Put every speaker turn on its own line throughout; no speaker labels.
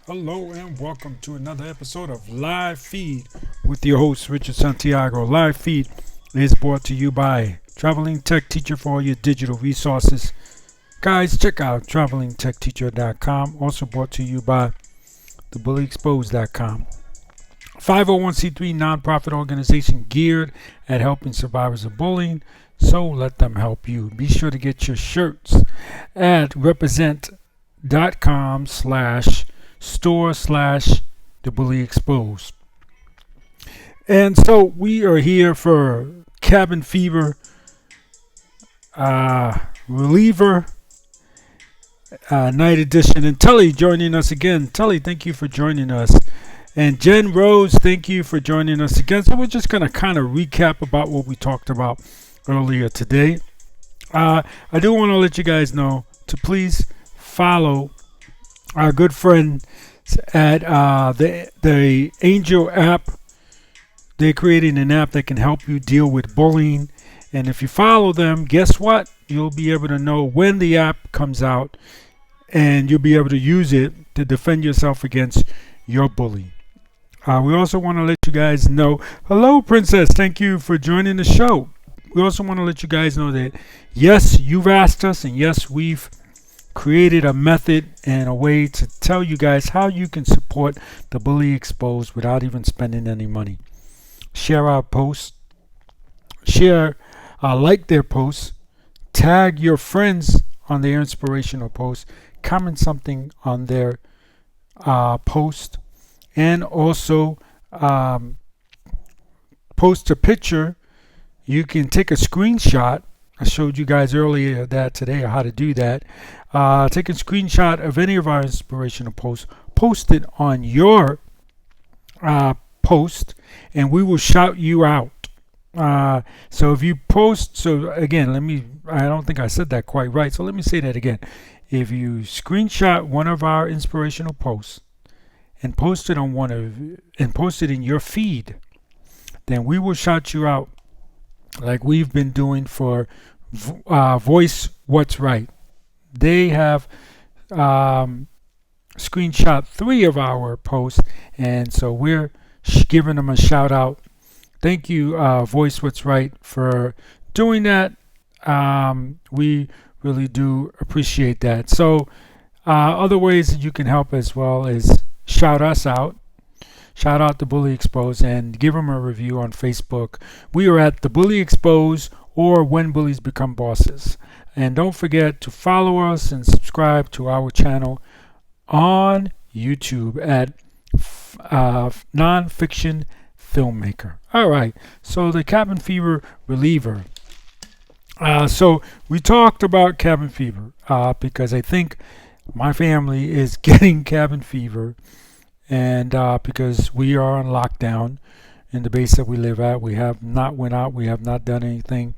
Hello and welcome to another episode of Live Feed with your host Richard Santiago. Live Feed is brought to you by Traveling Tech Teacher for all your digital resources. Guys, check out travelingtechteacher.com. Also brought to you by thebullyexposed.com. 501c3 nonprofit organization geared at helping survivors of bullying. So let them help you. Be sure to get your shirts at represent.com/store/the bully exposed. And so we are here for cabin fever reliever night edition, and Tully joining us again. Tully, thank you for joining us. And Jen Rose, thank you for joining us again. So we're just going to kind of recap about what we talked about earlier today. I do want to let you guys know to please follow our good friend at the Angel app. They're creating an app that can help you deal with bullying. And if you follow them, guess what? You'll be able to know when the app comes out, and you'll be able to use it to defend yourself against your bully. We also want to let you guys know, hello, Princess. Thank you for joining the show. We also want to let you guys know that, yes, you've asked us, and yes, we've created a method and a way to tell you guys how you can support the Bully Exposed without even spending any money. Share our posts, like their posts, tag your friends on their inspirational posts, comment something on their post, and also post a picture. You can take a screenshot. I showed you guys earlier that today how to do that. Take a screenshot of any of our inspirational posts, post it on your post, and we will shout you out. So if you post, so again, I don't think I said that quite right, so let me say that again. If you screenshot one of our inspirational posts and post it in your feed, then we will shout you out like we've been doing for Voice What's Right. They have screenshot 3 of our posts, and so we're giving them a shout out. Thank you, Voice What's Right, for doing that. We really do appreciate that. So other ways that you can help as well is shout us out. Shout out the Bully Exposed and give them a review on Facebook. We are at the Bully Exposed or When Bullies Become Bosses. And don't forget to follow us and subscribe to our channel on YouTube at Nonfiction Filmmaker. All right, so the cabin fever reliever. So we talked about cabin fever because I think my family is getting cabin fever, and because we are on lockdown in the base that we live at. We have not went out, we have not done anything,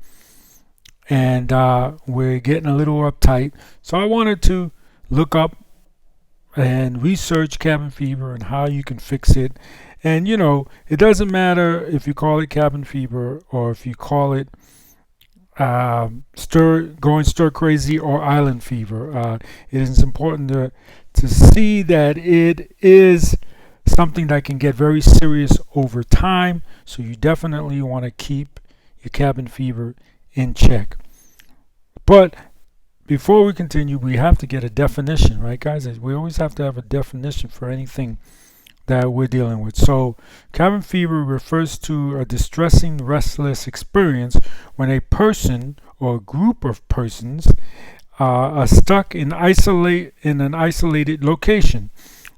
and we're getting a little uptight. So I wanted to look up and research cabin fever and how you can fix it. And it doesn't matter if you call it cabin fever or if you call it stir crazy or island fever. It is important to see that it is something that can get very serious over time. So you definitely want to keep your cabin fever in check. But before we continue, we have to get a definition, right, guys? We always have to have a definition for anything that we're dealing with. So cabin fever refers to a distressing, restless experience when a person or a group of persons are stuck in an isolated location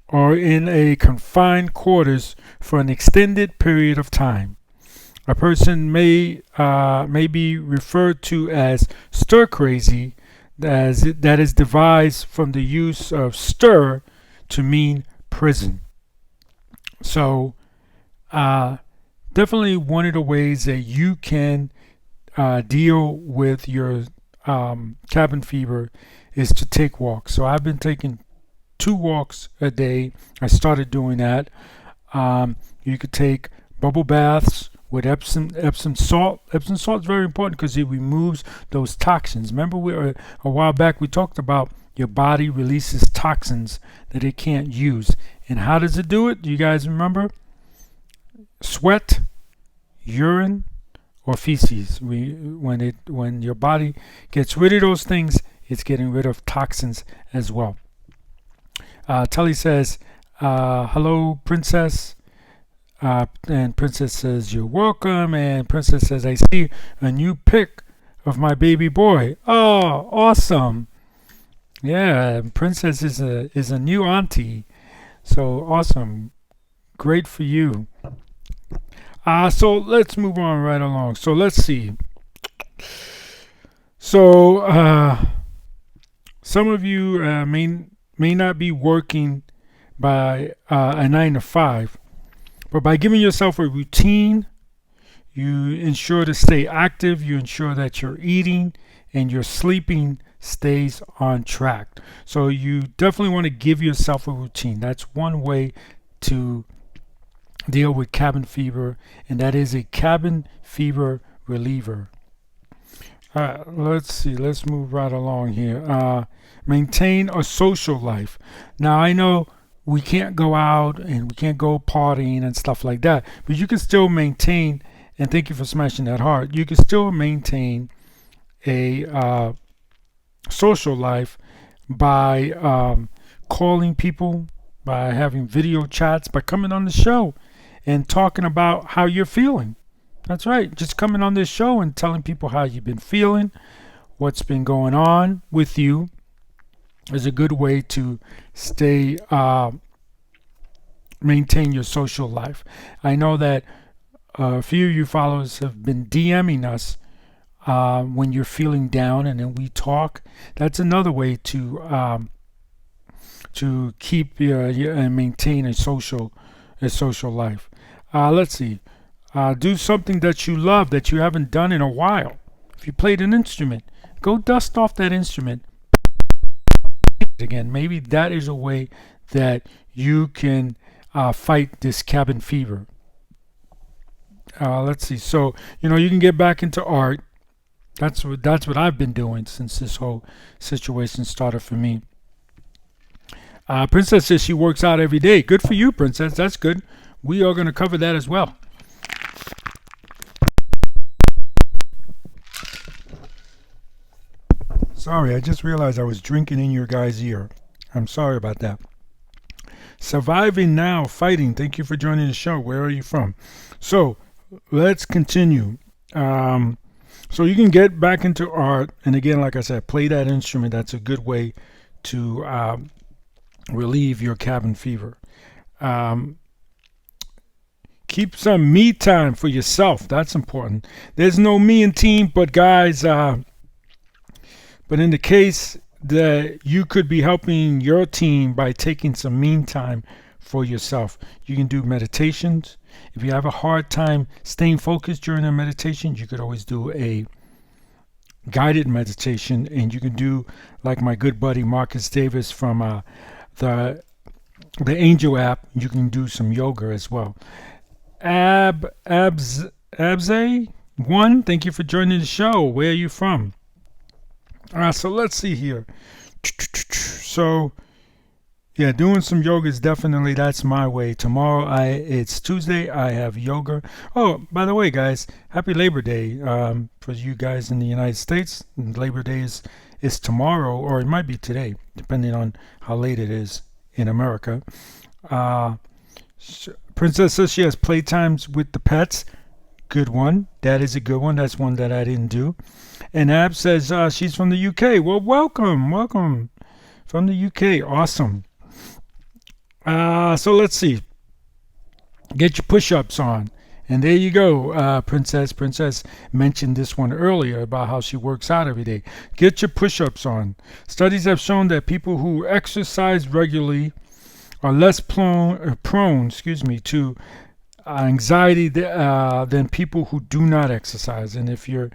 or in a confined quarters for an extended period of time. A person may be referred to as stir crazy, that is devised from the use of stir to mean prison. So definitely one of the ways that you can deal with your cabin fever is to take walks. So I've been taking 2 walks a day. I started doing that. You could take bubble baths with Epsom salt. Epsom salt is very important because it removes those toxins. Remember, a while back we talked about your body releases toxins that it can't use, And how does it do it? Do you guys remember? Sweat, urine, or feces. When your body gets rid of those things, it's getting rid of toxins as well. Tully says, hello, Princess. And Princess says, you're welcome. And Princess says, I see a new pic of my baby boy. Oh, awesome. Yeah, Princess is a new auntie. So awesome. Great for you. So let's move on right along. So let's see. So some of you may not be working by a 9 to 5, but by giving yourself a routine, you ensure to stay active, you ensure that you're eating and your sleeping stays on track. So you definitely want to give yourself a routine. That's one way to deal with cabin fever, and that is a cabin fever reliever. Let's see, let's move right along here. Maintain a social life. Now I know we can't go out and we can't go partying and stuff like that, but you can still maintain, and thank you for smashing that heart, you can still maintain a social life by calling people, by having video chats, by coming on the show and talking about how you're feeling. That's right, just coming on this show and telling people how you've been feeling, what's been going on with you is a good way to stay maintain your social life. I know that a few of you followers have been DMing us when you're feeling down, and then we talk. That's another way to keep and maintain a social life. Let's see. Do something that you love that you haven't done in a while. If you played an instrument, go dust off that instrument again. Maybe that is a way that you can fight this cabin fever. Let's see. So you can get back into art. That's what I've been doing since this whole situation started for me. Princess says she works out every day. Good for you, Princess. That's good. We are going to cover that as well. Sorry, I just realized I was drinking in your guys' ear. I'm sorry about that. Surviving Now, Fighting. Thank you for joining the show. Where are you from? So let's continue. So you can get back into art. And again, like I said, play that instrument. That's a good way to relieve your cabin fever. Keep some me time for yourself. That's important. There's no me and team, but guys, but in the case that you could be helping your team by taking some me time for yourself, you can do meditations. If you have a hard time staying focused during a meditation, you could always do a guided meditation, and you can do like my good buddy Marcus Davis from the Angel app. You can do some yoga as well. Abze1, thank you for joining the show. Where are you from? So let's see here. So yeah, doing some yoga is definitely, that's my way. Tomorrow it's Tuesday, I have yoga. Oh, by the way, guys, happy Labor Day for you guys in the United States. Labor Day is tomorrow, or it might be today, depending on how late it is in America. Princess says she has playtimes with the pets. Good one. That is a good one. That's one that I didn't do. And Ab says she's from the UK. Well, welcome from the UK. Awesome. So let's see. Get your push-ups on. And there you go, Princess. Princess mentioned this one earlier about how she works out every day. Get your push-ups on. Studies have shown that people who exercise regularly are less prone to anxiety than people who do not exercise. And if you're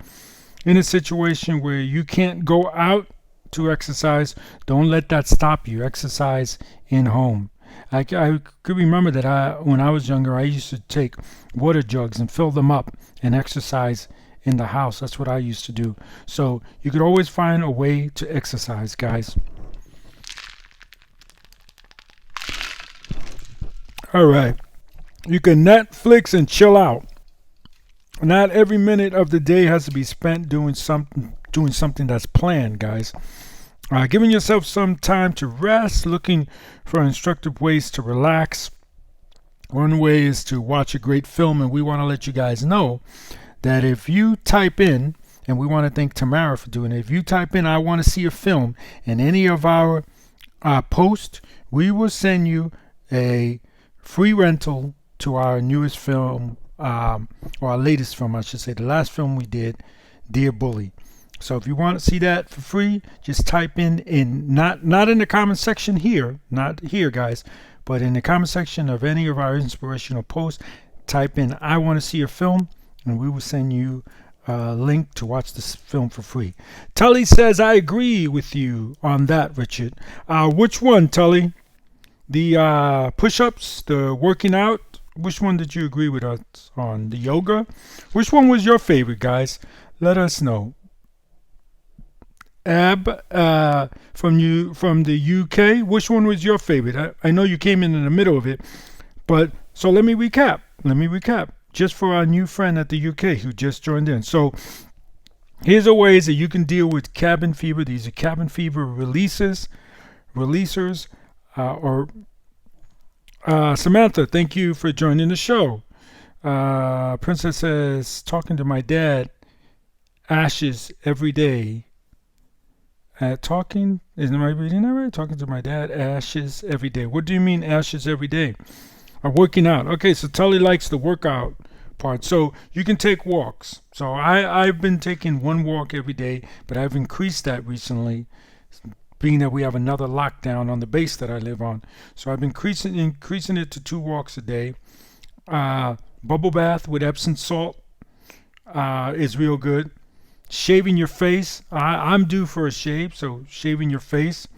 in a situation where you can't go out to exercise, don't let that stop you. Exercise in home. I could remember that when I was younger, I used to take water jugs and fill them up and exercise in the house. That's what I used to do. So you could always find a way to exercise, guys. All right. You can Netflix and chill out. Not every minute of the day has to be spent doing something that's planned, guys. Giving yourself some time to rest, looking for instructive ways to relax. One way is to watch a great film, and we want to let you guys know that if you type in, and we want to thank Tamara for doing it, if you type in, I want to see a film in any of our posts, we will send you a free rental to our newest film, or our latest film, I should say, the last film we did, Dear Bully. So if you want to see that for free, just type in not in the comment section here, not here, guys, but in the comment section of any of our inspirational posts, type in I want to see a film, and we will send you a link to watch this film for free. Tully says, I agree with you on that, Richard. Which one, Tully? The push-ups, the working out? Which one did you agree with us on? The yoga? Which one was your favorite, guys? Let us know. Ab, from the UK, which one was your favorite? I know you came in the middle of it, but so let me recap. Just for our new friend at the UK who just joined in. So here's the ways that you can deal with cabin fever. These are cabin fever releasers. Samantha, thank you for joining the show. Princess says, talking to my dad, ashes every day. Am I reading that right? Talking to my dad, ashes every day. What do you mean ashes every day? Working out. Okay, so Tully likes the workout part. So you can take walks. So I've been taking one walk every day, but I've increased that recently, being that we have another lockdown on the base that I live on. So I've been increasing it to 2 walks a day. Bubble bath with Epsom salt is real good. Shaving your face. I'm due for a shave, so shaving your face.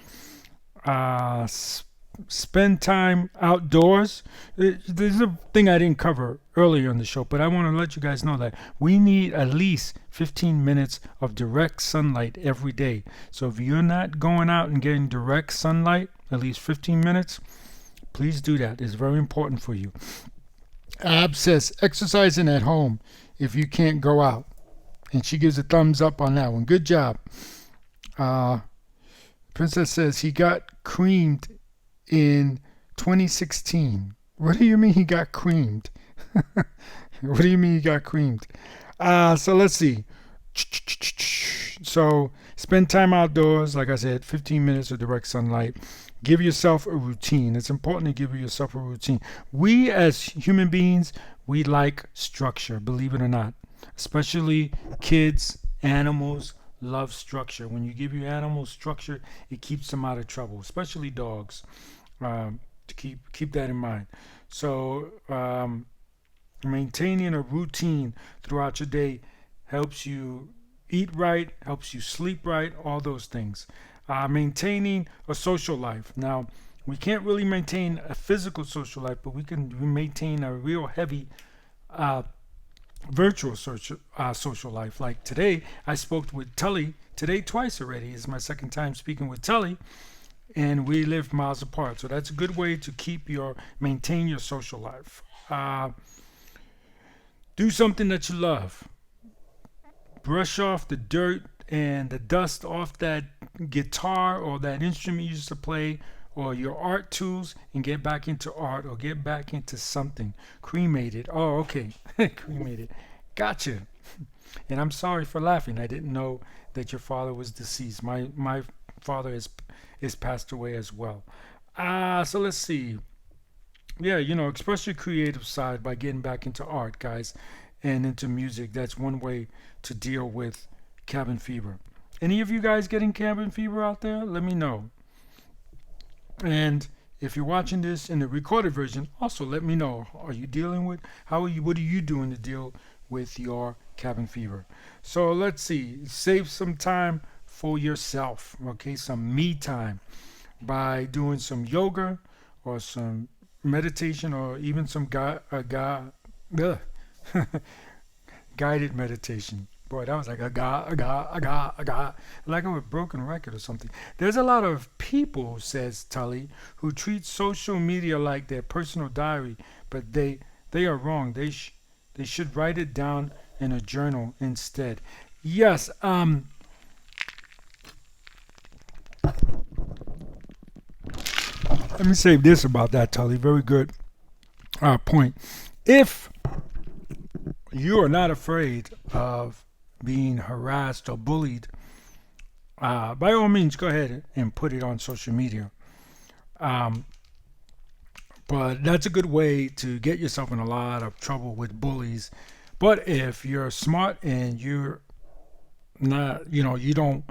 Spend time outdoors. There's a thing I didn't cover earlier in the show, but I want to let you guys know that we need at least 15 minutes of direct sunlight every day. So if you're not going out and getting direct sunlight, at least 15 minutes, please do that. It's very important for you. Ab says exercising at home if you can't go out. And she gives a thumbs up on that one. Good job. Princess says he got creamed in 2016. What do you mean he got creamed? What do you mean he got creamed? So let's see. So spend time outdoors, like I said, 15 minutes of direct sunlight. Give yourself a routine. It's important to give yourself a routine. We as human beings, we like structure, believe it or not. Especially kids, animals love structure. When you give your animals structure, it keeps them out of trouble, especially dogs. To keep that in mind. So maintaining a routine throughout your day helps you eat right, helps you sleep right, all those things. Maintaining a social life. Now, we can't really maintain a physical social life, but we can maintain a real heavy virtual social life. Like today, I spoke with Tully today twice already. It's my second time speaking with Tully, and we live miles apart. So that's a good way to maintain your social life. Do something that you love. Brush off the dirt and the dust off that guitar or that instrument you used to play, or your art tools, and get back into art or get back into something. Cremated. Oh, okay. Cremated. Gotcha. And I'm sorry for laughing. I didn't know that your father was deceased. My father is passed away as well. So let's see. Yeah, express your creative side by getting back into art, guys, and into music. That's one way to deal with cabin fever. Any of you guys getting cabin fever out there? Let me know. And if you're watching this in the recorded version, also let me know. What are you doing to deal with your cabin fever? So let's see. Save some time for yourself, okay? Some me time by doing some yoga or some meditation or even some guided meditation. boy, that was like like a broken record or something. There's a lot of people, says Tully, who treat social media like their personal diary, but they are wrong. They should write it down in a journal instead. Yes. Let me say this about that, Tully. Very good point. If you are not afraid of being harassed or bullied, by all means, go ahead and put it on social media. Um, but that's a good way to get yourself in a lot of trouble with bullies. But if you're smart and you're not, you don't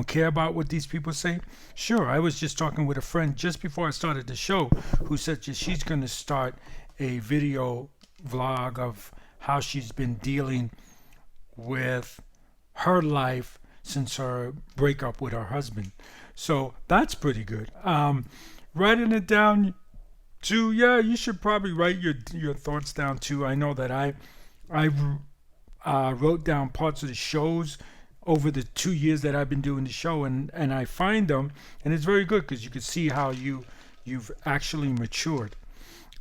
care about what these people say. Sure, I was just talking with a friend just before I started the show who said that she's going to start a video vlog of how she's been dealing with her life since her breakup with her husband. So that's pretty good. Writing it down too. Yeah, you should probably write your thoughts down too. I know that I wrote down parts of the shows over the 2 years that I've been doing the show, and I find them, and it's very good because you can see how you've actually matured.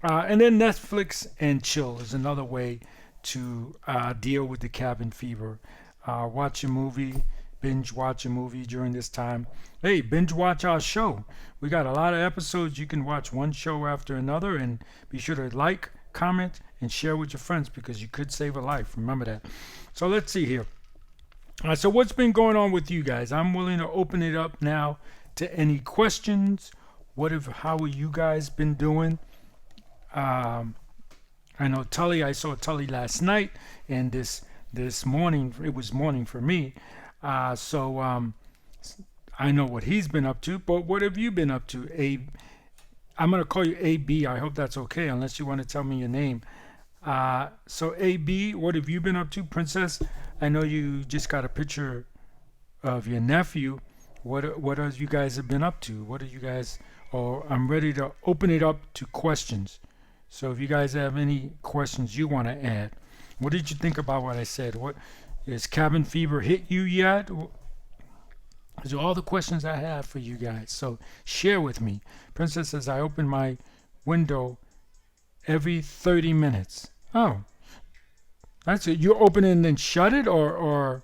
And then Netflix and chill is another way to deal with the cabin fever. Watch a movie, binge watch a movie during this time. Hey, binge watch our show. We got a lot of episodes. You can watch one show after another, and be sure to like, comment, and share with your friends because you could save a life. Remember that. So let's see here. So what's been going on with you guys? I'm willing to open it up now to any questions. How have you guys been doing? I know Tully. I saw Tully last night, and this morning it was morning for me. So I know what he's been up to. But what have you been up to? I'm gonna call you AB. I hope that's okay, unless you want to tell me your name. So AB, what have you been up to, Princess? I know you just got a picture of your nephew. What have you guys have been up to? What are you guys? Or I'm ready to open it up to questions. So if you guys have any questions you want to add, what did you think about what I said? What has cabin fever hit you yet? These are all the questions I have for you guys. So share with me. Princess says I open my window every 30 minutes. Oh, that's it. You open it and then shut it, or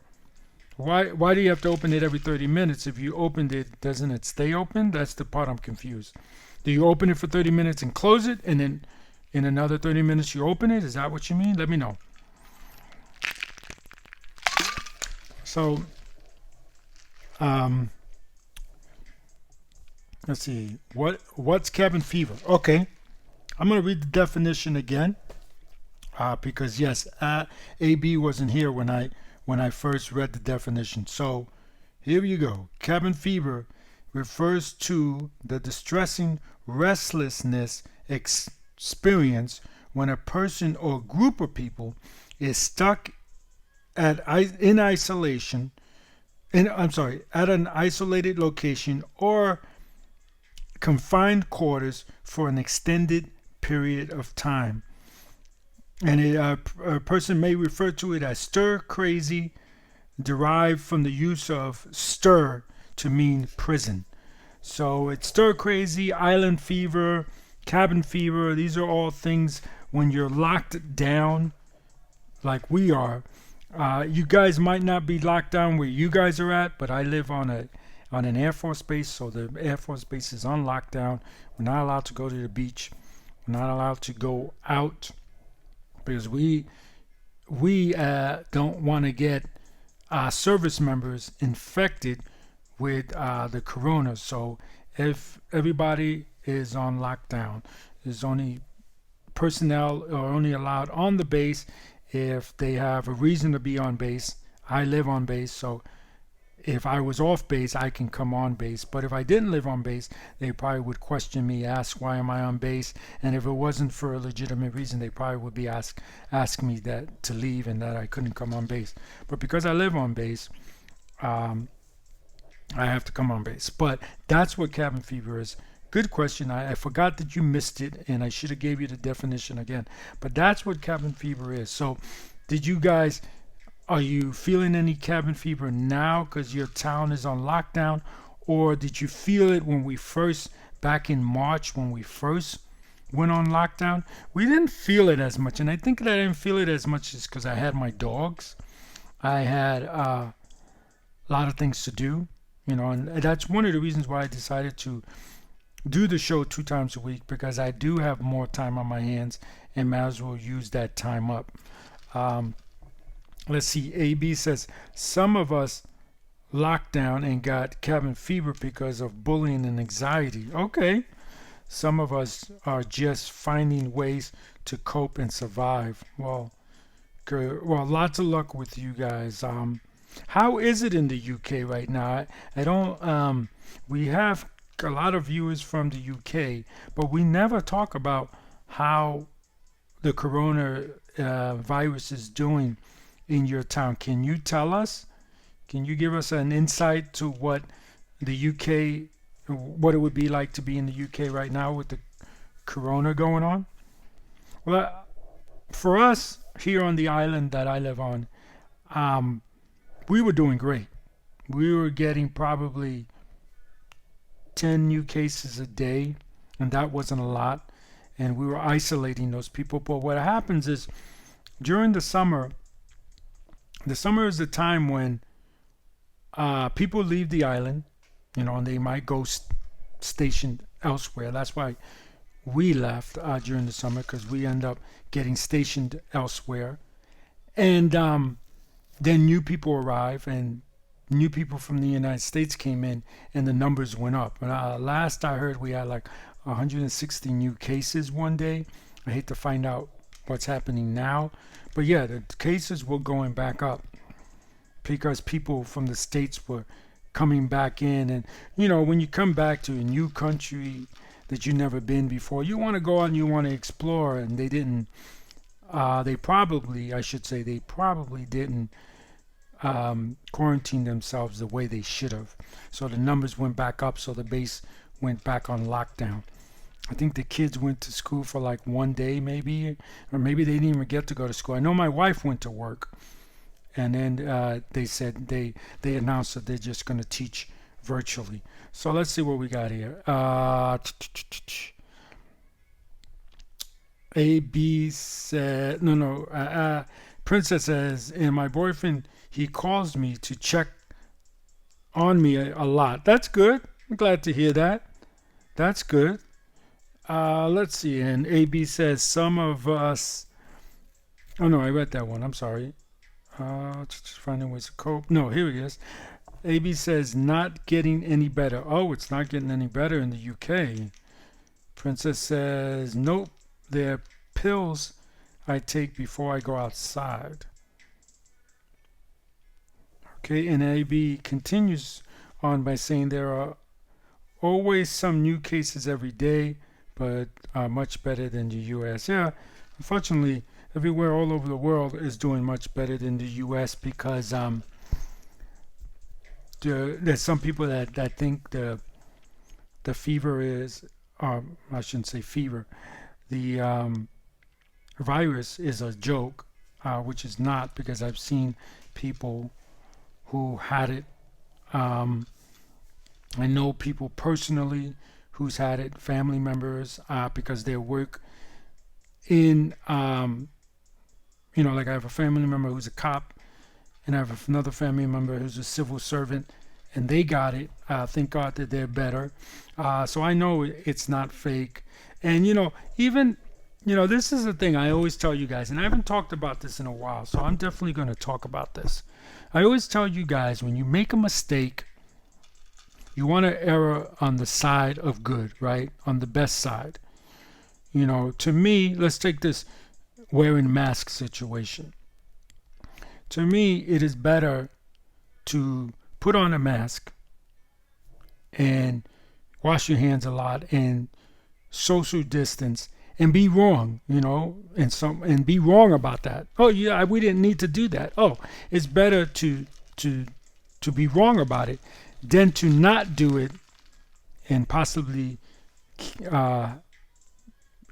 why do you have to open it every 30 minutes? If you opened it, doesn't it stay open? That's the part I'm confused. Do you open it for 30 minutes and close it, and then in another 30 minutes you open it? Is that what you mean? Let me know. So, let's see. What's cabin fever? Okay, I'm gonna read the definition again. Because yes, AB wasn't here when I first read the definition. So here you go. Cabin fever refers to the distressing restlessness experience when a person or group of people is stuck at an isolated location or confined quarters for an extended period of time. And a person may refer to it as stir crazy, derived from the use of stir to mean prison. So it's stir crazy, island fever, cabin fever. These are all things when you're locked down like we are. You guys might not be locked down where you guys are at, but I live on an Air Force base, so the Air Force base is on lockdown. We're not allowed to go to the beach. We're not allowed to go out, because we don't want to get service members infected with the corona. So if everybody is on lockdown, there's only personnel are only allowed on the base if they have a reason to be on base. I live on base, so if I was off base, I can come on base. But if I didn't live on base, they probably would question me, ask why am I on base, and if it wasn't for a legitimate reason, they probably would be ask me that to leave and that I couldn't come on base. But because I live on base, I have to come on base. But that's what cabin fever is. Good question. I forgot that you missed it, and I should have gave you the definition again. But that's what cabin fever is. So did you guys Are you feeling any cabin fever now because your town is on lockdown? Or did you feel it when we first, back in March, when we first went on lockdown? We didn't feel it as much. And I think that I didn't feel it as much is because I had my dogs. I had a lot of things to do, and that's one of the reasons why I decided to do the show 2 times a week, because I do have more time on my hands and might as well use that time up. Um, let's see. AB says some of us locked down and got cabin fever because of bullying and anxiety. Okay. Some of us are just finding ways to cope and survive. Well, good. Well, lots of luck with you guys. How is it in the UK right now? I don't. We have a lot of viewers from the UK, but we never talk about how the corona virus is doing in your town. Can you tell us? Can you give us an insight to what the UK, what it would be like to be in the UK right now with the corona going on? Well, for us here on the island that I live on, we were doing great. We were getting probably 10 new cases a day, and that wasn't a lot. And we were isolating those people. But what happens is during the summer is the time when people leave the island, and they might go stationed elsewhere. That's why we left during the summer, because we end up getting stationed elsewhere. And then new people arrive, and new people from the United States came in, and the numbers went up. Last I heard, we had like 160 new cases one day. I hate to find out what's happening now, but yeah, the cases were going back up because people from the States were coming back in. And when you come back to a new country that you've never been before, you want to go out and you want to explore. And they didn't. They probably didn't quarantine themselves the way they should have. So the numbers went back up. So the base went back on lockdown. I think the kids went to school for like one day, maybe, or maybe they didn't even get to go to school. I know my wife went to work, and then they said they announced that they're just going to teach virtually. So let's see what we got here. AB said, no. Princess says, and my boyfriend, he calls me to check on me a lot. That's good. I'm glad to hear that. That's good. Let's see. And AB says, some of us. Oh, no, I read that one. I'm sorry. Just finding ways to cope. No, here it is. AB says, not getting any better. Oh, it's not getting any better in the UK. Princess says, nope. They're pills I take before I go outside. Okay, and AB continues on by saying there are always some new cases every day, but are much better than the US. Yeah, unfortunately, everywhere all over the world is doing much better than the US, because there's some people that think the fever is, I shouldn't say fever, the virus is a joke, which is not, because I've seen people who had it. I know people personally who's had it, family members, because they work in, like I have a family member who's a cop, and I have another family member who's a civil servant, and they got it. Thank God that they're better. So I know it's not fake. And, even, this is the thing I always tell you guys, and I haven't talked about this in a while, so I'm definitely going to talk about this. I always tell you guys, when you make a mistake, you want to err on the side of good, right? On the best side. To me, let's take this wearing mask situation. To me, it is better to put on a mask and wash your hands a lot and social distance and be wrong, and be wrong about that. Oh yeah, we didn't need to do that. Oh, it's better to be wrong about it than to not do it and possibly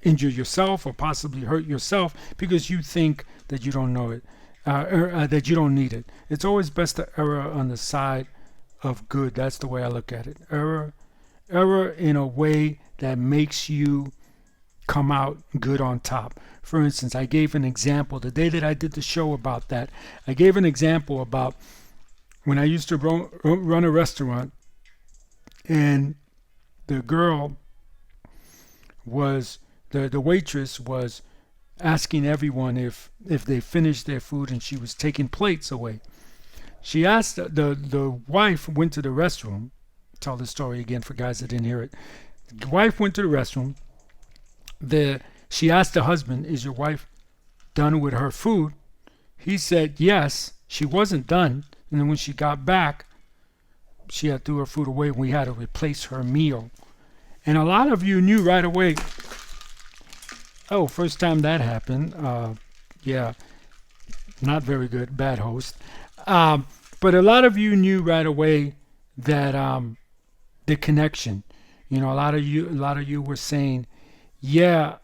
injure yourself or possibly hurt yourself because you think that you don't know it. that you don't need it. It's always best to err on the side of good. That's the way I look at it. Error in a way that makes you come out good on top. For instance, I gave an example the day that I did the show about that. I gave an example about when I used to run a restaurant, and the girl was the waitress was asking everyone if they finished their food, and she was taking plates away. She asked the wife went to the restroom. Tell the story again for guys that didn't hear it. The wife went to the restroom. She asked the husband, "Is your wife done with her food?" He said yes. She wasn't done, and then when she got back, she had threw her food away. We had to replace her meal, and a lot of you knew right away. Oh, first time that happened. Yeah, not very good. Bad host. But a lot of you knew right away that the connection. You know, a lot of you were saying, yeah,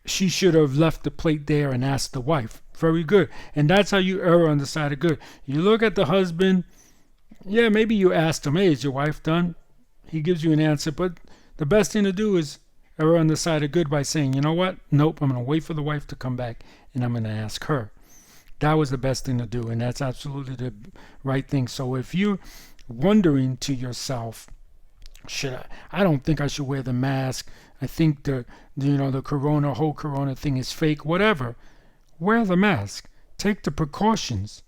she should have left the plate there and asked the wife. Very good. And that's how you err on the side of good. You look at the husband. Yeah, maybe you asked him, "Hey, is your wife done?" He gives you an answer, but the best thing to do is err on the side of good by saying, "You know what? Nope, I'm going to wait for the wife to come back and I'm going to ask her." That was the best thing to do, and that's absolutely the right thing. So if you're wondering to yourself, I don't think I should wear the mask. I think the whole corona thing is fake, whatever. Wear the mask. Take the precautions.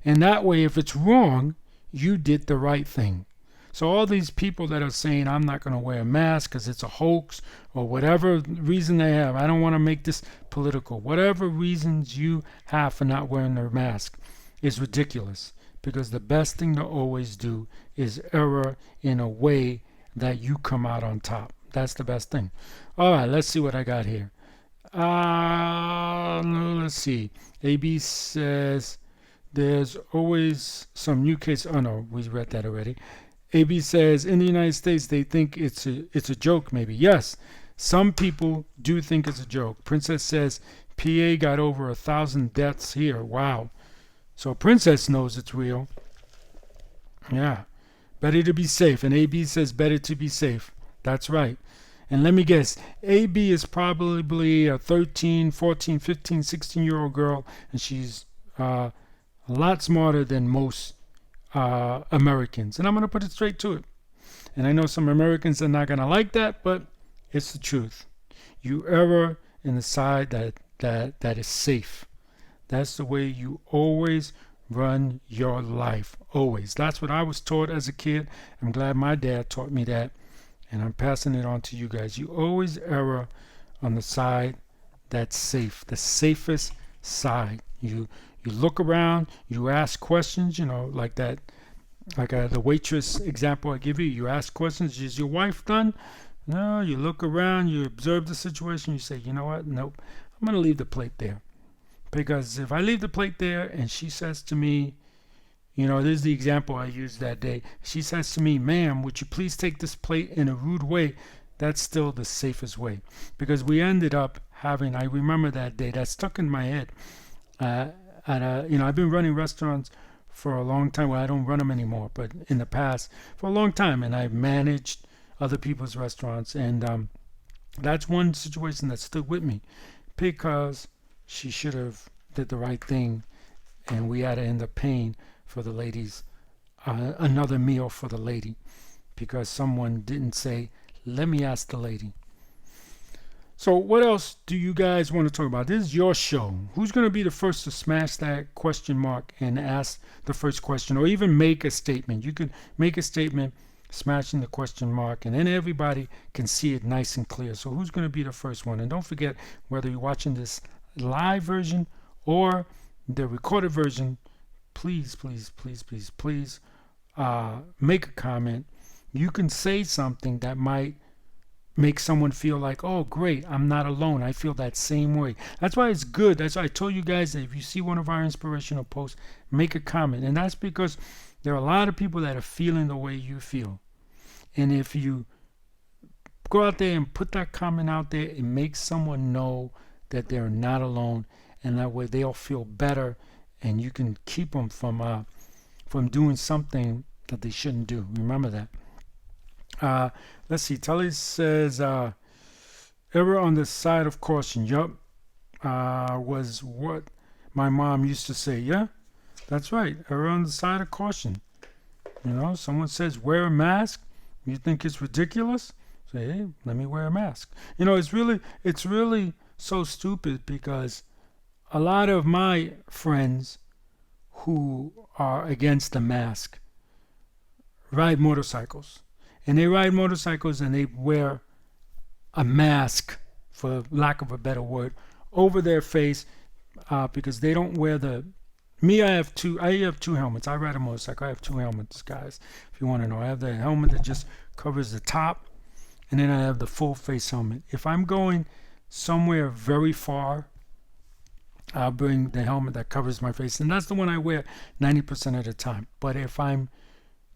And that way, if it's wrong, you did the right thing. So all these people that are saying, "I'm not going to wear a mask because it's a hoax," or whatever reason they have, I don't want to make this political. Whatever reasons you have for not wearing their mask is ridiculous, because the best thing to always do is err in a way that you come out on top. That's the best thing. All right, let's see what I got here. Let's see. AB says there's always some new case. Oh no, we read that already. AB says in the United States they think it's a joke. Maybe yes, some people do think it's a joke. Princess says PA got over 1,000 deaths here. Wow. So Princess knows it's real. Yeah. Better to be safe. And AB says better to be safe. That's right. And let me guess, AB is probably a 13, 14, 15, 16-year-old girl, and she's a lot smarter than most Americans. And I'm going to put it straight to it. And I know some Americans are not going to like that, but it's the truth. You err in the side that is safe. That's the way you always run your life. Always. That's what I was taught as a kid. I'm glad my dad taught me that. And I'm passing it on to you guys. You always err on the side that's safe. The safest side. You look around. You ask questions. Like that. Like the waitress example I give you. You ask questions. Is your wife done? No. You look around. You observe the situation. You say, you know what? Nope. I'm going to leave the plate there. Because if I leave the plate there and she says to me, this is the example I used that day. She says to me, "Ma'am, would you please take this plate in a rude way?" That's still the safest way. Because we ended up having, I remember that day, that stuck in my head. I've been running restaurants for a long time. Well, I don't run them anymore, but in the past, for a long time. And I've managed other people's restaurants. And that's one situation that stood with me. Because she should have did the right thing. And we had to end up paying for the ladies, another meal for the lady, because someone didn't say, "Let me ask the lady." So what else do you guys want to talk about? This is your show. Who's going to be the first to smash that question mark and ask the first question, or even make a statement? You can make a statement smashing the question mark, and then everybody can see it nice and clear. So who's going to be the first one? And don't forget, whether you're watching this live version or the recorded version, please make a comment. You can say something that might make someone feel like, "Oh, great, I'm not alone. I feel that same way." That's why it's good. That's why I told you guys that if you see one of our inspirational posts, make a comment. And that's because there are a lot of people that are feeling the way you feel. And if you go out there and put that comment out there, it makes someone know that they're not alone and that way they'll feel better, and you can keep them from doing something that they shouldn't do. Remember that. Let's see. Tully says, error on the side of caution. Yup. Was what my mom used to say. Yeah, that's right. Error on the side of caution. Someone says wear a mask. You think it's ridiculous? Say, hey, let me wear a mask. It's really so stupid, because a lot of my friends who are against the mask ride motorcycles. And they ride motorcycles and they wear a mask, for lack of a better word, over their face, because they don't wear I have two helmets. I ride a motorcycle. I have two helmets, guys, if you want to know. I have the helmet that just covers the top, and then I have the full face helmet. If I'm going somewhere very far, I'll bring the helmet that covers my face, and that's the one I wear 90% of the time. But if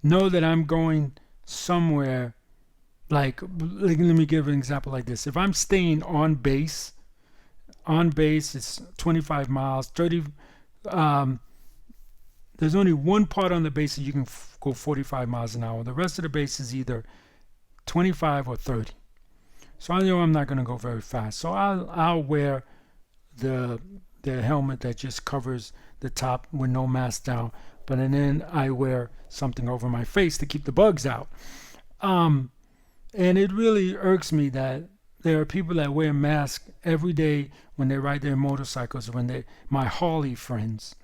know that I'm going somewhere, like, let me give an example like this. If I'm staying on base it's 25 miles, 30. There's only one part on the base that you can go 45 miles an hour. The rest of the base is either 25 or 30. So I know I'm not going to go very fast. So I'll wear the helmet that just covers the top with no mask down. But then I wear something over my face to keep the bugs out. And it really irks me that there are people that wear masks every day when they ride their motorcycles, my Harley friends.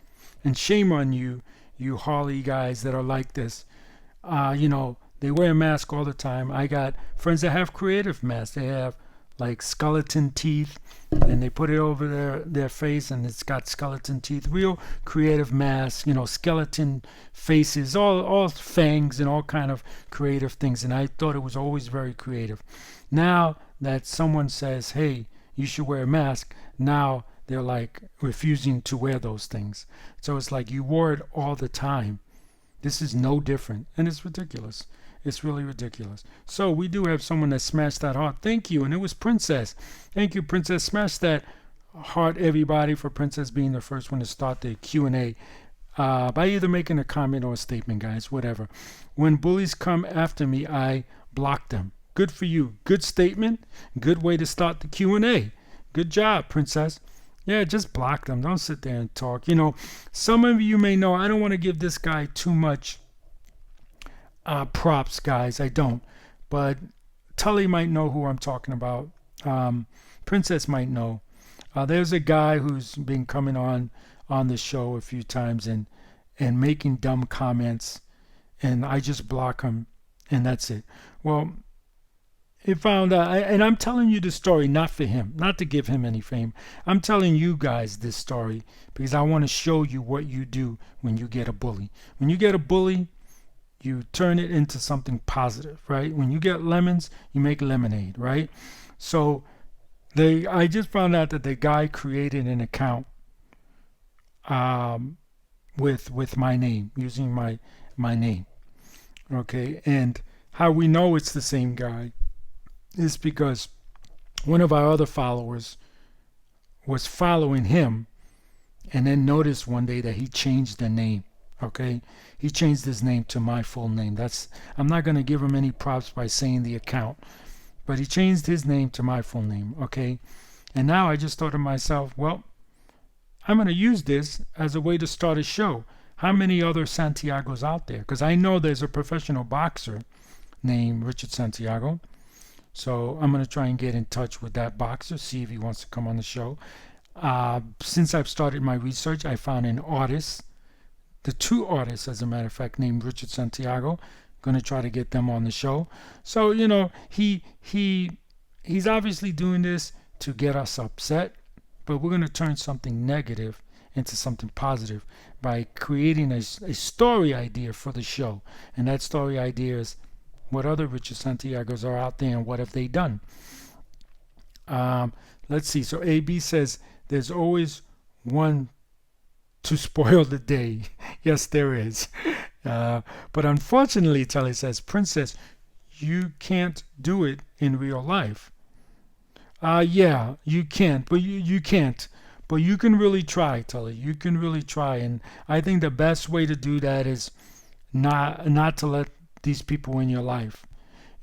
And shame on you Harley guys that are like this. They wear a mask all the time. I got friends that have creative masks. They have like skeleton teeth, and they put it over their face, and it's got skeleton teeth. Real creative masks, skeleton faces, all fangs and all kind of creative things. And I thought it was always very creative. Now that someone says, hey, you should wear a mask, now they're like refusing to wear those things. So it's like you wore it all the time. This is no different, and it's ridiculous. It's really ridiculous. So we do have someone that smashed that heart. Thank you. And it was Princess. Thank you, Princess. Smash that heart, everybody, for Princess being the first one to start the Q&A by either making a comment or a statement, guys, whatever. When bullies come after me, I block them. Good for you. Good statement. Good way to start the Q&A. Good job, Princess. Yeah, just block them. Don't sit there and talk. Some of you may know I don't want to give this guy too much props, guys. I don't. But Tully might know who I'm talking about. Princess might know. There's a guy who's been coming on the show a few times and making dumb comments, and I just block him, and that's it. Well, it found out, and I'm telling you the story not for him, not to give him any fame. I'm telling you guys this story because I want to show you what you do when you get a bully. When you get a bully, you turn it into something positive, right? When you get lemons, you make lemonade, right? So I just found out that the guy created an account with my name, using my name. Okay, and how we know it's the same guy is because one of our other followers was following him and then noticed one day that he changed the name. Okay, he changed his name to my full name. I'm not going to give him any props by saying the account, but he changed his name to my full name. Okay, and now I just thought to myself, well, I'm going to use this as a way to start a show. How many other Santiagos out there? Because I know there's a professional boxer named Richard Santiago. So I'm going to try and get in touch with that boxer, see if he wants to come on the show. Since I've started my research, I found an artist, the two artists, as a matter of fact, named Richard Santiago. Going to try to get them on the show. So, he's obviously doing this to get us upset, but we're going to turn something negative into something positive by creating a story idea for the show. And that story idea is, what other Richard Santiagos are out there and what have they done? Let's see. So AB says there's always one to spoil the day. Yes, there is. But unfortunately, Tully says, Princess, you can't do it in real life. Yeah, you can't. But you can't. But you can really try, Tully. You can really try, and I think the best way to do that is not to let these people in your life.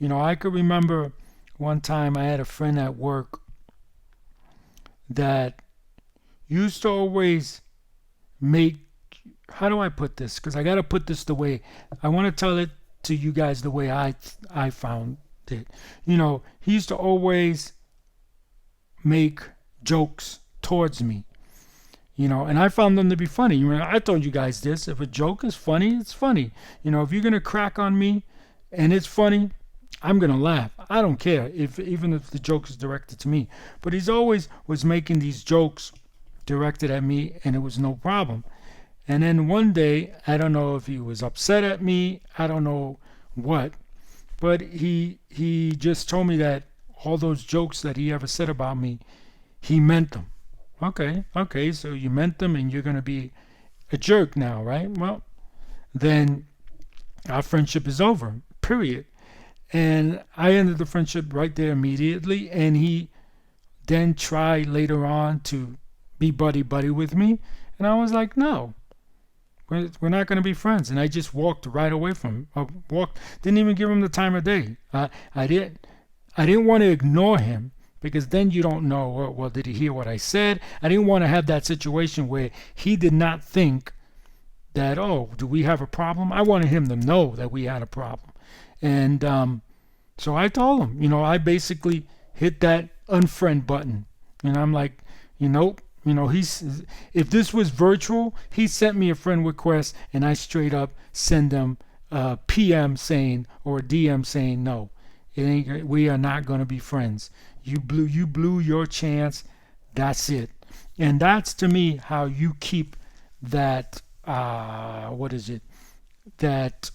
I could remember one time I had a friend at work that used to always make, how do I put this? Because I got to put this the way I want to tell it to you guys, the way I found it. He used to always make jokes towards me. And I found them to be funny. I told you guys this. If a joke is funny, it's funny. If you're going to crack on me and it's funny, I'm going to laugh. I don't care even if the joke is directed to me. But he's always was making these jokes directed at me, and it was no problem. And then one day, I don't know if he was upset at me, I don't know what, but he just told me that all those jokes that he ever said about me, he meant them. Okay, so you meant them and you're going to be a jerk now, right? Well, then our friendship is over, period. And I ended the friendship right there immediately, and he then tried later on to be buddy-buddy with me, and I was like, no, we're not going to be friends. And I just walked right away from him. Didn't even give him the time of day. I didn't want to ignore him, because then you don't know, well, did he hear what I said? I didn't want to have that situation where he did not think that, oh, do we have a problem? I wanted him to know that we had a problem. And so I told him, I basically hit that unfriend button. And I'm like, if this was virtual, he sent me a friend request and I straight up send him a PM saying, or a DM saying, no, we are not going to be friends. You blew your chance. That's it. And that's, to me, how you keep that, that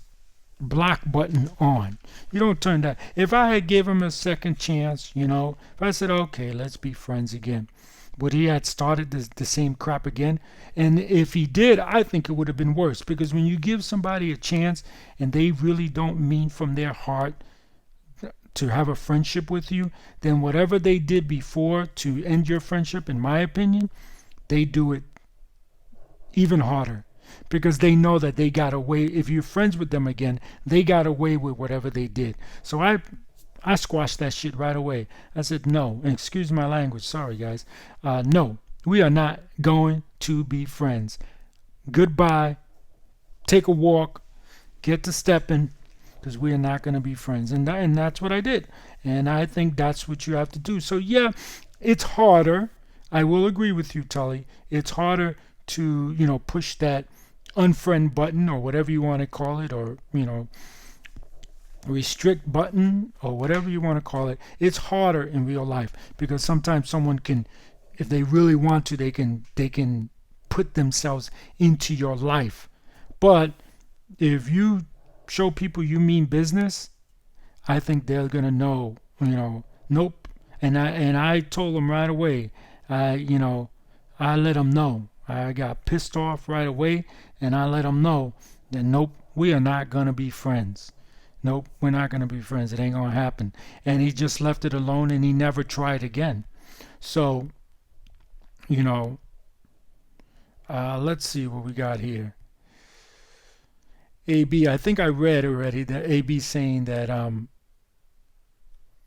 block button on. You don't turn that. If I had given him a second chance, if I said, okay, let's be friends again, would he had started the same crap again? And if he did, I think it would have been worse, because when you give somebody a chance and they really don't mean from their heart to have a friendship with you, then whatever they did before to end your friendship, in my opinion, they do it even harder, because they know that they got away. If you're friends with them again, they got away with whatever they did. So I squashed that shit right away. I said, no, and excuse my language, sorry guys, no, we are not going to be friends. Goodbye, take a walk, get to stepping, because we are not going to be friends. And that's what I did. And I think that's what you have to do. So yeah, it's harder. I will agree with you, Tully. It's harder to, push that unfriend button, or whatever you want to call it, or, restrict button, or whatever you want to call it. It's harder in real life, because sometimes someone can, if they really want to, they can put themselves into your life. But if you show people you mean business, I think they're gonna know, nope. And I told them right away, I let them know. I got pissed off right away, and I let them know that nope, we are not gonna be friends. Nope, we're not gonna be friends. It ain't gonna happen. And he just left it alone, and he never tried again. So, let's see what we got here. AB, I think I read already that AB saying that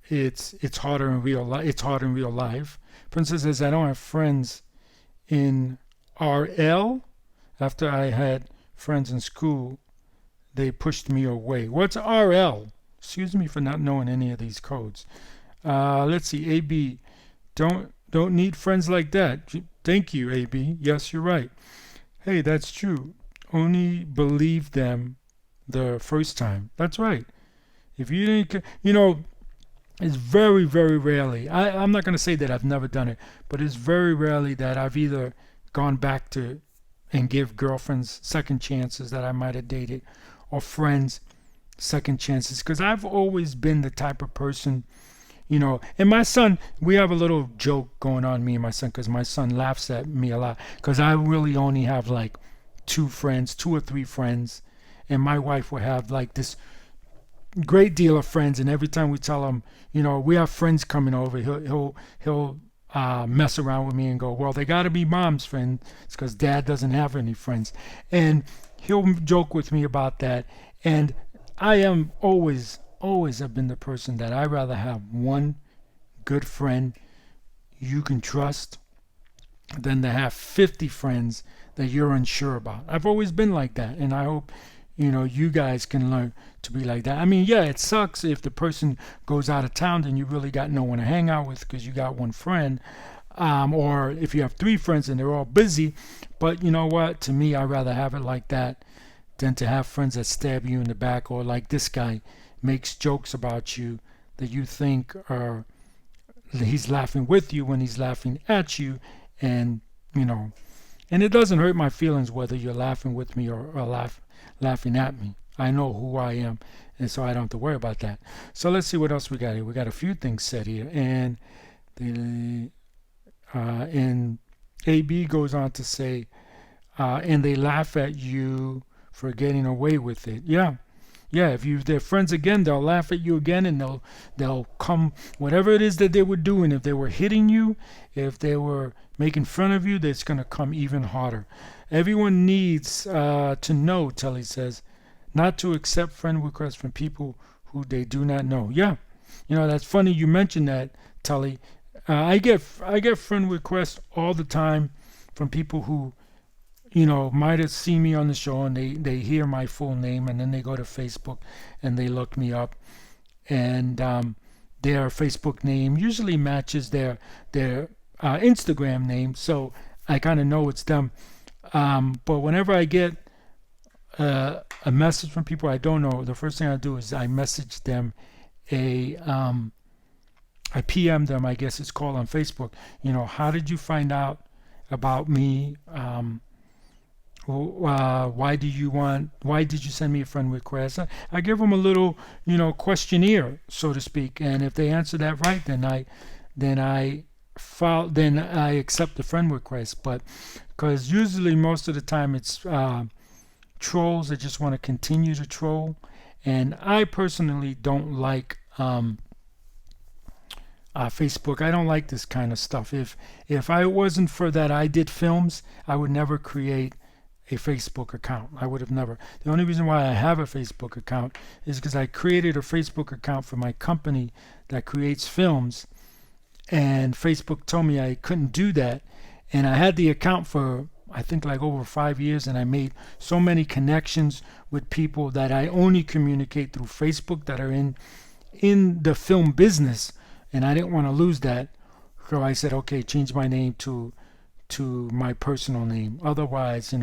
it's harder in real life. It's hard in real life. Princess says, I don't have friends in RL. After I had friends in school, they pushed me away. What's RL? Excuse me for not knowing any of these codes. Let's see. AB, don't need friends like that. Thank you, AB. Yes, you're right. Hey, that's true. Only believe them the first time. That's right. If you didn't, it's very, very rarely. I'm not going to say that I've never done it, but it's very rarely that I've either gone back to and give girlfriends second chances that I might have dated, or friends second chances, because I've always been the type of person, and my son, we have a little joke going on, me and my son, because my son laughs at me a lot, because I really only have like two or three friends, and my wife will have like this great deal of friends, and every time we tell him, we have friends coming over, he'll mess around with me and go, well, they got to be mom's friends because dad doesn't have any friends. And he'll joke with me about that. And I am always have been the person that I rather have one good friend you can trust than to have 50 friends that you're unsure about. I've always been like that, and I hope you guys can learn to be like that. I mean, yeah, it sucks if the person goes out of town, then you really got no one to hang out with because you got one friend, or if you have 3 friends and they're all busy. But you know what? To me, I'd rather have it like that than to have friends that stab you in the back, or like this guy makes jokes about you that you think are he's laughing with you when he's laughing at you, and and it doesn't hurt my feelings whether you're laughing with me or laughing at me. I know who I am, and so I don't have to worry about that. So let's see what else we got here. We got a few things said here, and and AB goes on to say, and they laugh at you for getting away with it. Yeah, if they're friends again, they'll laugh at you again, and they'll come whatever it is that they were doing. If they were hitting you, if they were making fun of you, that's going to come even harder. Everyone needs to know, Tully says, not to accept friend requests from people who they do not know. Yeah, that's funny you mentioned that, Tully. I get friend requests all the time from people who might have seen me on the show, and they hear my full name, and then they go to Facebook and they look me up, and their Facebook name usually matches their Instagram name, so I kind of know it's them. But whenever I get a message from people I don't know, the first thing I do is I message them I PM them, I guess it's called on Facebook. How did you find out about me? Why did you send me a friend request? I give them a little, questionnaire, so to speak, and if they answer that right, then I accept the friend request. But because usually most of the time it's trolls that just want to continue to troll, and I personally don't like Facebook. I don't like this kind of stuff. If I wasn't for that I did films, I would never create a Facebook account. I would have never. The only reason why I have a Facebook account is because I created a Facebook account for my company that creates films, and Facebook told me I couldn't do that, and I had the account for I think like over 5 years, and I made so many connections with people that I only communicate through Facebook that are in the film business, and I didn't want to lose that, so I said, okay, change my name to my personal name. Otherwise,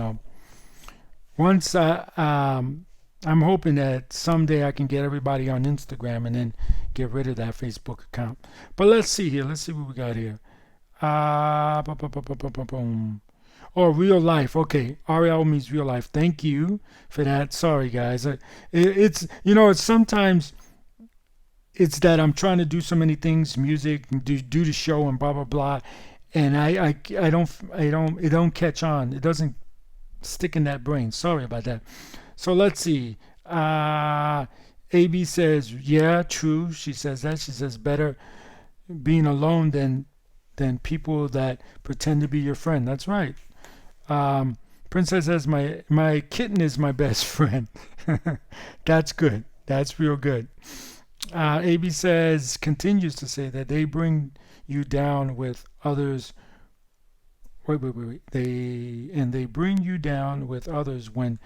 once I'm hoping that someday I can get everybody on Instagram and then get rid of that Facebook account. But let's see here. Let's see what we got here. Oh, real life. Okay, Ariel means real life. Thank you for that. Sorry, guys. It's sometimes it's that I'm trying to do so many things, music, do the show, and blah blah blah, and it don't catch on. It doesn't stick in that brain. Sorry about that. So let's see. AB says, yeah, true. She says that. She says better being alone than people that pretend to be your friend. That's right. Princess says my kitten is my best friend. That's good. That's real good. AB continues to say that they bring you down with others. Wait. They bring you down with others when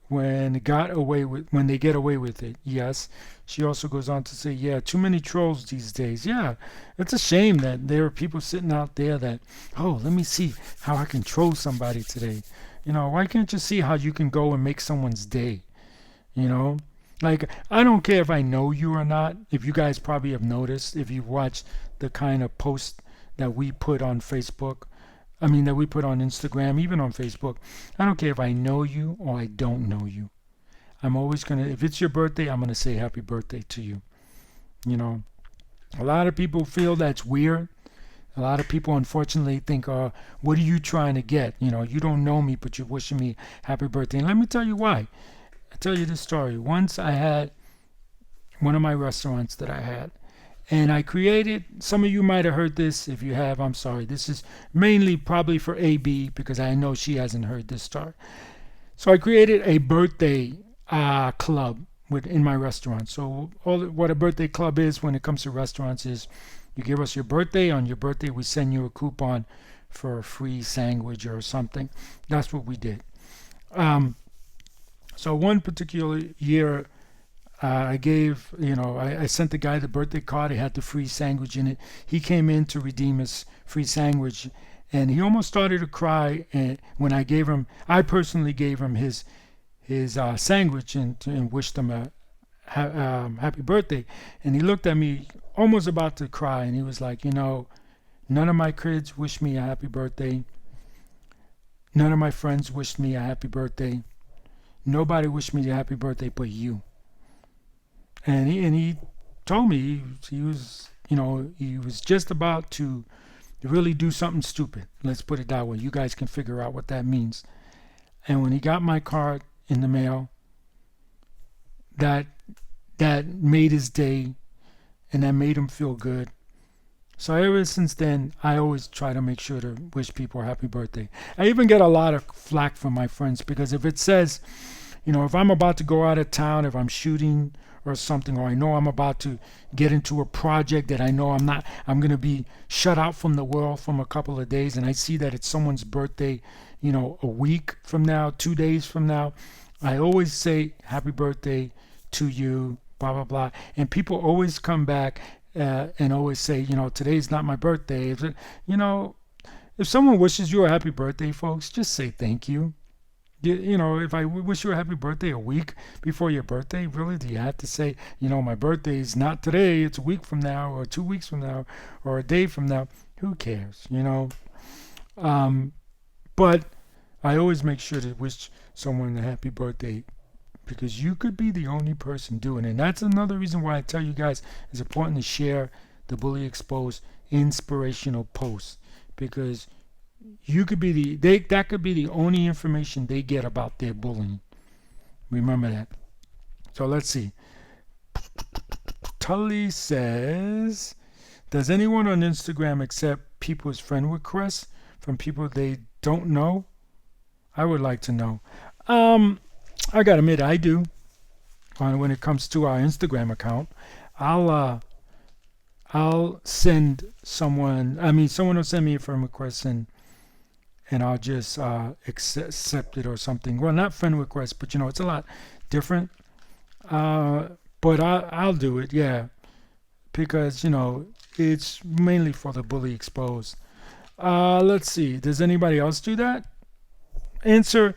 they get away with it. Yes. She also goes on to say, yeah, too many trolls these days. Yeah, it's a shame that there are people sitting out there that, let me see how I can troll somebody today. Why can't you see how you can go and make someone's day? Like, I don't care if I know you or not. If you guys probably have noticed, if you've watched the kind of posts that we put on Facebook, that we put on Instagram, even on Facebook, I don't care if I know you or I don't know you. I'm always going to, if it's your birthday, I'm going to say happy birthday to you. A lot of people feel that's weird. A lot of people, unfortunately, think, what are you trying to get? You don't know me, but you're wishing me happy birthday. And let me tell you why. I'll tell you this story. Once I had one of my restaurants that I had, And I created, some of you might have heard this. If you have, I'm sorry. This is mainly probably for AB because I know she hasn't heard this story. So I created a birthday club in my restaurant. So what a birthday club is when it comes to restaurants is you give us your birthday. On your birthday, we send you a coupon for a free sandwich or something. That's what we did. So one particular year, I gave, I sent the guy the birthday card. It had the free sandwich in it. He came in to redeem his free sandwich, and he almost started to cry. And when I personally gave him his sandwich and wished him a happy birthday. And he looked at me almost about to cry, and he was like, none of my kids wished me a happy birthday. None of my friends wished me a happy birthday. Nobody wished me a happy birthday but you. And he told me he was just about to really do something stupid. Let's put it that way. You guys can figure out what that means. And when he got my card in the mail, that made his day, and that made him feel good. So ever since then, I always try to make sure to wish people a happy birthday. I even get a lot of flack from my friends because if it says, if I'm about to go out of town, if I'm shooting or something, or I know I'm about to get into a project that I know I'm going to be shut out from the world from a couple of days, and I see that it's someone's birthday, a week from now, 2 days from now, I always say happy birthday to you, blah, blah, blah. And people always come back and always say, today's not my birthday. If someone wishes you a happy birthday, folks, just say thank you. If I wish you a happy birthday a week before your birthday, really, do you have to say, my birthday is not today, it's a week from now, or 2 weeks from now, or a day from now? Who cares, But I always make sure to wish someone a happy birthday because you could be the only person doing it. And that's another reason why I tell you guys it's important to share the Bully Exposed inspirational posts, because you could be that could be the only information they get about their bullying. Remember that. So let's see. Tully says, does anyone on Instagram accept people's friend requests from people they don't know? I would like to know. I gotta admit, I do. When it comes to our Instagram account, I'll send someone. Someone will send me a friend request and I'll just accept it or something. Well, not friend request, but it's a lot different. But I'll do it, yeah, because it's mainly for the Bully Exposed. Let's see. Does anybody else do that? Answer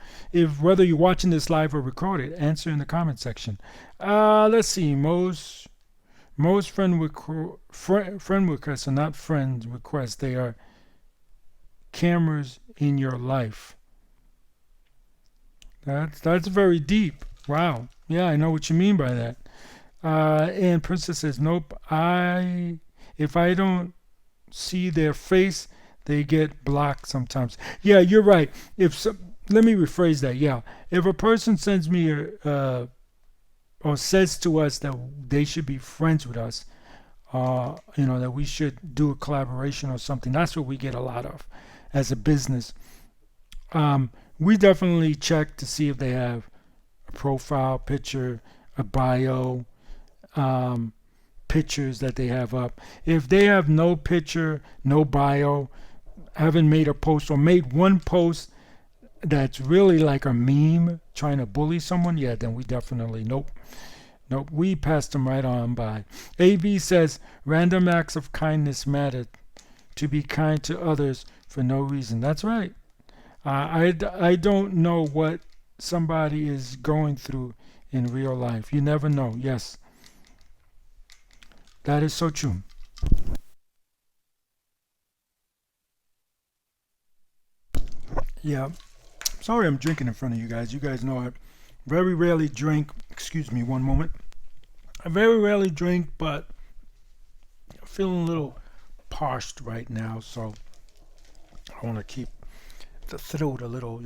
whether you're watching this live or recorded. Answer in the comment section. Let's see. Most friend requests are not friend requests. They are cameras in your life. That's very deep. Wow. Yeah, I know what you mean by that. And Princess says, nope. If I don't see their face, they get blocked sometimes. Yeah, you're right. Let me rephrase that. Yeah, if a person sends me or says to us that they should be friends with us, that we should do a collaboration or something, that's what we get a lot of as a business. We definitely check to see if they have a profile picture, a bio, pictures that they have up. If they have no picture, no bio, haven't made a post or made one post that's really like a meme trying to bully someone, yeah, then we definitely nope, we passed them right on by. AB says random acts of kindness matter. To be kind to others for no reason. That's right. I don't know what somebody is going through in real life. You never know. Yes, that is so true. Yeah. Sorry I'm drinking in front of you guys. You guys know I very rarely drink. Excuse me one moment. I very rarely drink, but I'm feeling a little parched right now, so I want to keep the throat a little,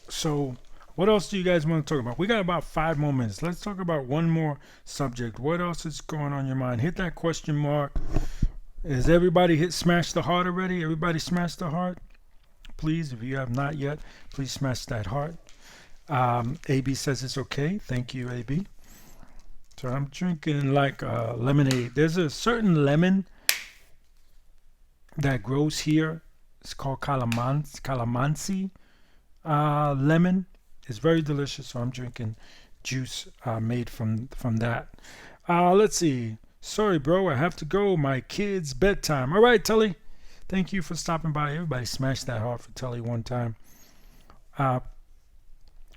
So What else do you guys want to talk about? We got about 5 more minutes. Let's talk about one more subject. What else is going on your mind? Hit that question mark. Is everybody smash the heart already? Everybody smash the heart? Please, if you have not yet, please smash that heart. AB says it's okay. Thank you, AB. So I'm drinking like lemonade. There's a certain lemon that grows here. It's called calamansi lemon. It's very delicious. So I'm drinking juice made from that. Let's see. Sorry, bro. I have to go. My kid's bedtime. All right, Tully. Thank you for stopping by. Everybody smash that heart for Tully one time.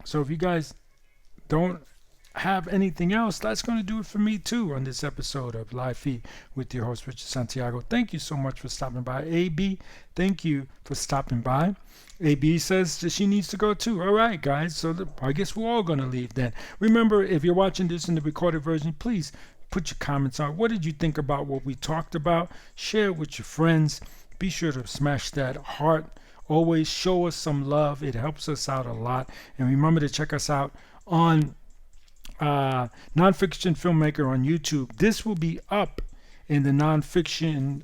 So if you guys don't have anything else, that's going to do it for me too on this episode of Live Feed with your host Richard Santiago. Thank you so much for stopping by. AB, thank you for stopping by. AB says that she needs to go too. All right, guys. So I guess we're all going to leave then. Remember, if you're watching this in the recorded version, please put your comments on. What did you think about what we talked about? Share it with your friends. Be sure to smash that heart. Always show us some love. It helps us out a lot. And remember to check us out on Nonfiction Filmmaker on YouTube. This will be up in the Nonfiction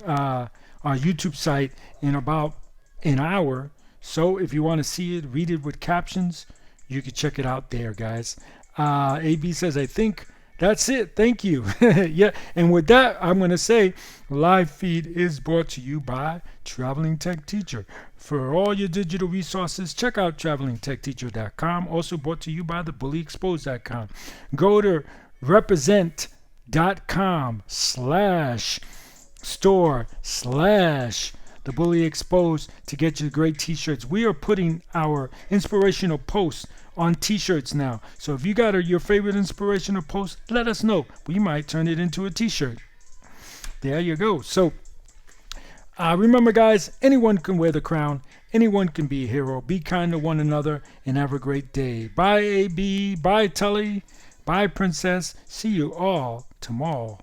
YouTube site in about an hour. So if you want to see it, read it with captions, you can check it out there, guys. AB says, I think that's it. Thank you. Yeah. And with that, I'm going to say Live Feed is brought to you by Traveling Tech Teacher. For all your digital resources, check out travelingtechteacher.com. Also brought to you by thebullyexposed.com. Go to represent.com/store/The Bully Exposed to get your great t-shirts. We are putting our inspirational posts on t-shirts now. So if you got your favorite inspirational post, let us know. We might turn it into a t-shirt. There you go. So remember, guys, anyone can wear the crown. Anyone can be a hero. Be kind to one another and have a great day. Bye, AB. Bye, Tully. Bye, Princess. See you all tomorrow.